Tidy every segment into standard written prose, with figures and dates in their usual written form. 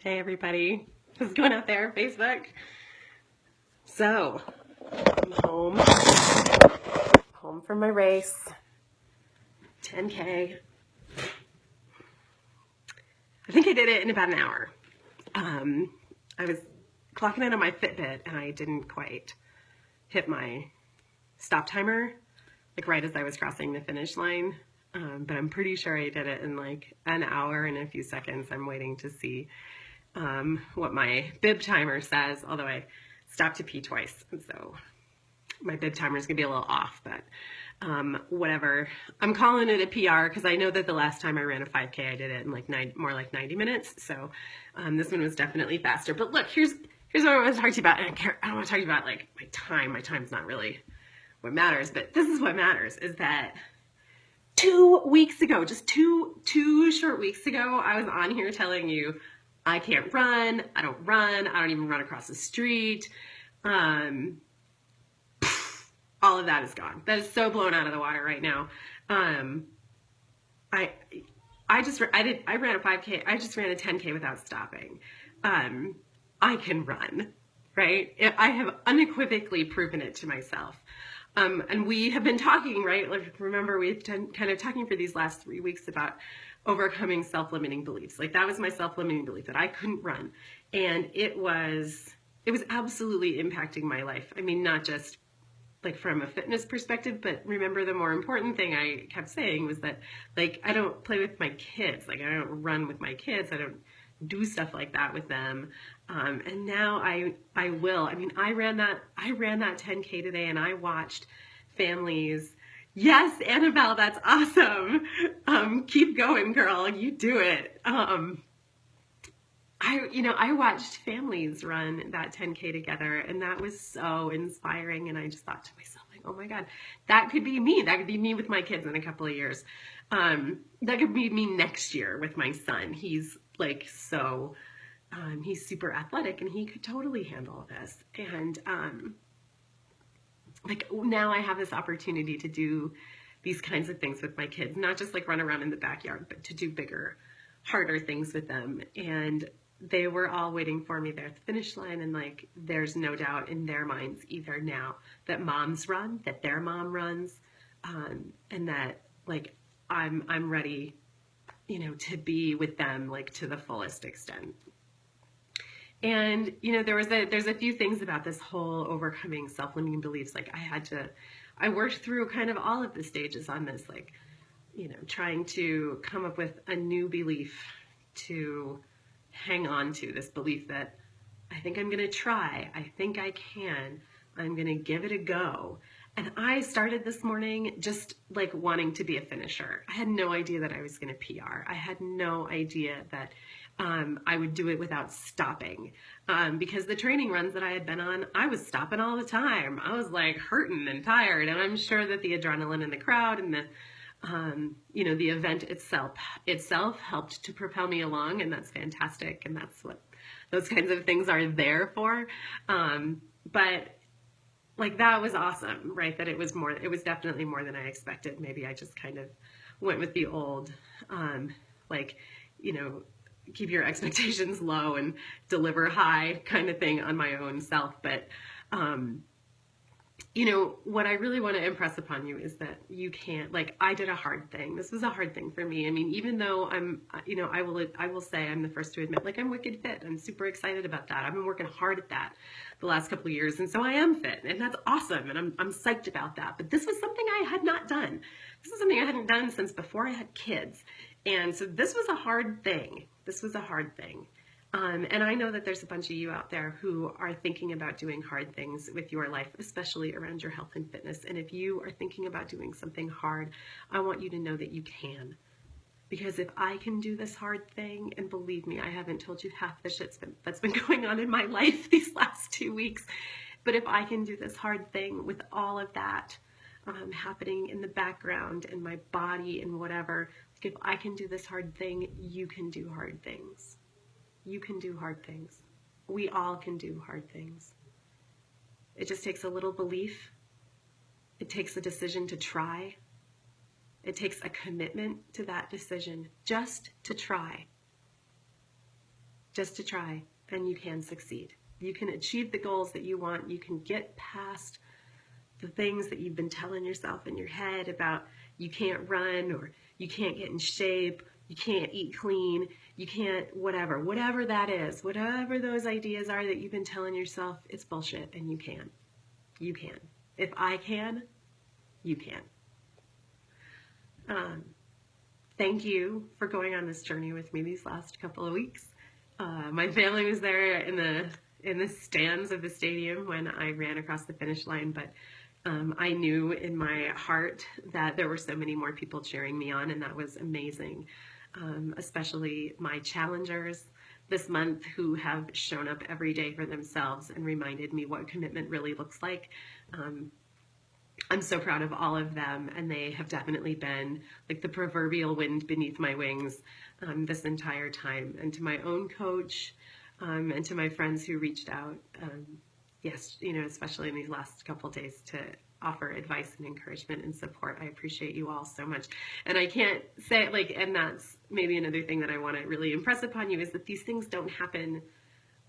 Hey everybody, what's going out there, Facebook? So, I'm home from my race, 10K. I think I did it in about an hour. I was clocking in on my Fitbit and I didn't quite hit my stop timer, like right as I was crossing the finish line. But I'm pretty sure I did it in like an hour and a few seconds. I'm waiting to see what my bib timer says, although I stopped to pee twice, and so my bib timer is gonna be a little off, but whatever. I'm calling it a PR because I know that the last time I ran a 5K, I did it in like more like 90 minutes. So this one was definitely faster. But look, here's what I want to talk to you about. And I don't want to talk to you about like my time. My time's not really what matters, but this is what matters: is that 2 weeks ago, just two short weeks ago, I was on here telling you I can't run. I don't even run across the street. All of that is gone. That is so blown out of the water right now. I ran a 5K. I just ran a 10K without stopping. I can run, right? I have unequivocally proven it to myself. And we have been talking, right? Like, remember, we've been kind of talking for these last 3 weeks about overcoming self-limiting beliefs. Like, that was my self-limiting belief, that I couldn't run. And it was absolutely impacting my life. I mean, not just like from a fitness perspective, but remember, the more important thing I kept saying was that, like, I don't play with my kids. Like, I don't run with my kids. I don't do stuff like that with them. And now I will. I mean, I ran that 10K today, and I watched families. Yes, Annabelle, that's awesome. Keep going, girl. You do it. I watched families run that 10K together, and that was so inspiring. And I just thought to myself, like, oh my God, that could be me. That could be me with my kids in a couple of years. That could be me next year with my son. He's like, he's super athletic, and he could totally handle this. And like, now I have this opportunity to do these kinds of things with my kids, not just like run around in the backyard, but to do bigger, harder things with them. And they were all waiting for me there at the finish line. And like, there's no doubt in their minds either now that moms run, that their mom runs, and that like, I'm ready, to be with them like to the fullest extent. And there's a few things about this whole overcoming self-limiting beliefs. Like, I worked through kind of all of the stages on this, like, trying to come up with a new belief to hang on to, this belief that I think I'm going to try. I think I can. I'm going to give it a go. And I started this morning just like wanting to be a finisher. I had no idea that I was going to PR. I had no idea that I would do it without stopping. Because the training runs that I had been on, I was stopping all the time. I was like hurting and tired. And I'm sure that the adrenaline in the crowd and the event itself helped to propel me along, and that's fantastic. And that's what those kinds of things are there for. But like, that was awesome, right? That it was definitely more than I expected. Maybe I just kind of went with the old, keep your expectations low and deliver high kind of thing on my own self. But, what I really want to impress upon you is that you can't, like, I did a hard thing. This was a hard thing for me. I mean, even though I will say, I'm the first to admit, like, I'm wicked fit. I'm super excited about that. I've been working hard at that the last couple of years. And so I am fit, and that's awesome. And I'm psyched about that. But this was something I had not done. This is something I hadn't done since before I had kids. And so this was a hard thing. And I know that there's a bunch of you out there who are thinking about doing hard things with your life, especially around your health and fitness. And if you are thinking about doing something hard, I want you to know that you can. Because if I can do this hard thing, and believe me, I haven't told you half the shit that's been going on in my life these last 2 weeks, but if I can do this hard thing with all of that happening in the background and my body and whatever, if I can do this hard thing, you can do hard things. You can do hard things. We all can do hard things. It just takes a little belief. It takes a decision to try. It takes a commitment to that decision just to try. just to try, and you can succeed. You can achieve the goals that you want. You can get past the things that you've been telling yourself in your head about you can't run, or you can't get in shape, you can't eat clean, you can't whatever that is, whatever those ideas are that you've been telling yourself, it's bullshit, and you can. You can. If I can, you can. Thank you for going on this journey with me these last couple of weeks. My family was there in the stands of the stadium when I ran across the finish line, but I knew in my heart that there were so many more people cheering me on, and that was amazing. Especially my challengers this month, who have shown up every day for themselves and reminded me what commitment really looks like. I'm so proud of all of them, and they have definitely been like the proverbial wind beneath my wings this entire time. And to my own coach, and to my friends who reached out, yes, especially in these last couple of days, to offer advice and encouragement and support. I appreciate you all so much. And I can't say, and that's maybe another thing that I want to really impress upon you, is that these things don't happen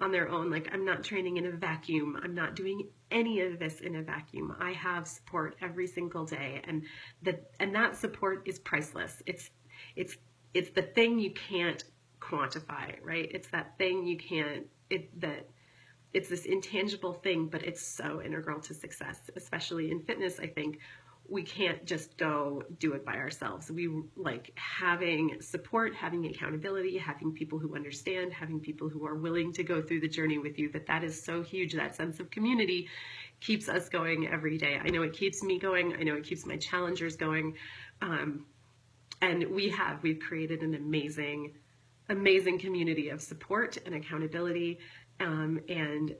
on their own. I'm not training in a vacuum. I'm not doing any of this in a vacuum. I have support every single day, and that support is priceless. It's the thing you can't quantify, right? It's that thing you can't, it's this intangible thing, but it's so integral to success, especially in fitness. I think we can't just go do it by ourselves. We having support, having accountability, having people who understand, having people who are willing to go through the journey with you, that is so huge. That sense of community keeps us going every day. I know it keeps me going. I know it keeps my challengers going. And we've created an amazing community of support and accountability. And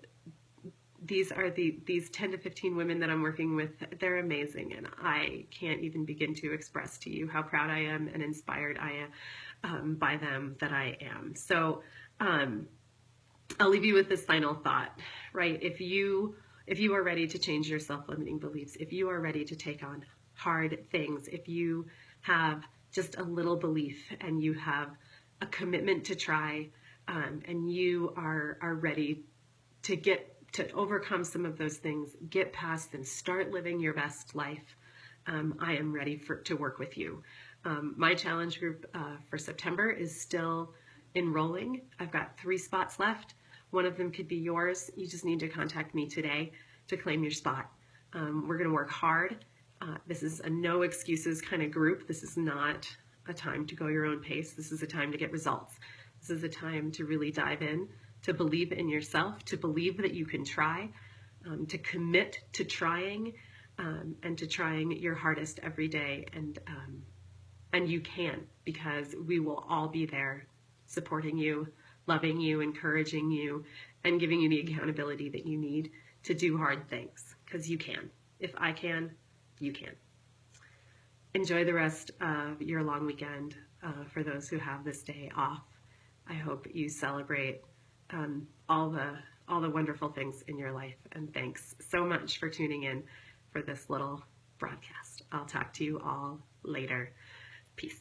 these 10 to 15 women that I'm working with, they're amazing, and I can't even begin to express to you how proud I am and inspired I am by them that I am. So I'll leave you with this final thought, right? If you are ready to change your self-limiting beliefs, if you are ready to take on hard things, if you have just a little belief and you have a commitment to try, and you are ready to overcome some of those things, get past them, start living your best life, I am ready to work with you. My challenge group for September is still enrolling. I've got 3 spots left. One of them could be yours. You just need to contact me today to claim your spot. We're going to work hard. This is a no excuses kind of group. This is not a time to go your own pace. This is a time to get results. This is a time to really dive in, to believe in yourself, to believe that you can try, to commit to trying, and to trying your hardest every day. And you can, because we will all be there supporting you, loving you, encouraging you, and giving you the accountability that you need to do hard things, because you can. If I can, you can. Enjoy the rest of your long weekend. For those who have this day off, I hope you celebrate all the wonderful things in your life. And thanks so much for tuning in for this little broadcast. I'll talk to you all later. Peace.